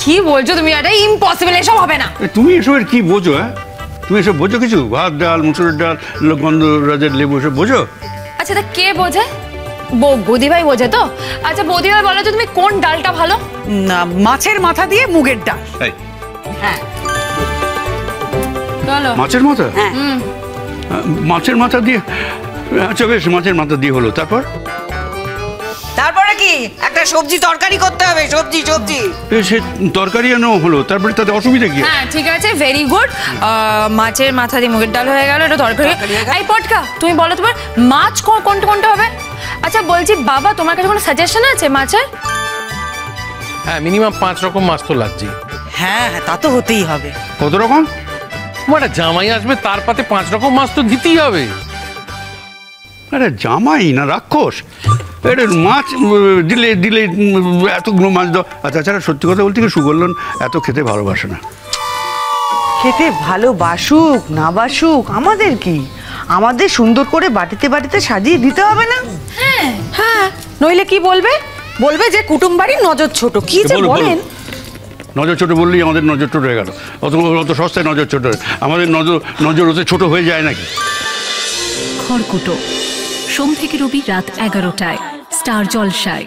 কি বলছো তুমি? এটা ইম্পসিবল, এসব হবে না। তুমি এসবের কি বোঝো? হ্যাঁ, তুমি এসব বোঝো কিছু? ভাত ডাল, মুসুরের ডাল, গন্ধরাজের লেবু, এসব বোঝো? আচ্ছা তা কে বোঝে? বৌদি ভাই বোঝে তো? আচ্ছা বৌদি ভাই বলো তো তুমি কোন ডালটা ভালো? না, মাছের মাথা দিয়ে মুগের ডাল। হ্যাঁ বলো। মাছের মাথা? হ্যাঁ। মাছের মাথা দিয়ে, আচ্ছা বেশ, মাছের মাথা দিয়ে হলো। তারপরে কি একটা সবজি তরকারি করতে হবে, সবজি। সে তরকারি এনে হলো, তারপরে তাতে অসুবিধা কি? হ্যাঁ ঠিক আছে, ভেরি গুড। মাছের মাথা দিয়ে মুগের ডাল হয়ে গেল, এটা তরকারি। এই পটকা, তুমি বলো তোমার মাছ কোনটা হবে? আচ্ছা বলছি বাবা, তোমার কাছে কোনো সাজেশন আছে মাছের? হ্যাঁ, মিনিমাম 5 রকম মাছ তো লাগছে। হ্যাঁ, তা তো হতেই হবে। কত রকম? একটা জামাই আসবে, তার পাতে 5 রকম মাছ তো দিতেই হবে। আরে জামাই না রাক্ষস, এটা মাছ দিলে এতগুলো মাছ দাও। আর তাছাড়া সত্যি কথা বলতে কি, সুগল্লন এত খেতে ভালোবাসে না। খেতে ভালোবাসুক না বাসুক আমাদের কি? আমাদের সুন্দর করে বাটিতে সাজিয়ে দিতে হবে না? হ্যাঁ, নইলে কি বলবে? বলবে যে কুটুম বাড়ির নজর ছোট। কি যে বলেন! নজর ছোট বললেই আমাদের নজর ছোট হয়ে গেল। অত সস্তায় নজর ছোট, আমাদের নজর ওতে ছোট হয়ে যায় নাকি? খড়কুটো, সোম থেকে রবি রাত 11টায়, স্টার জলসায়।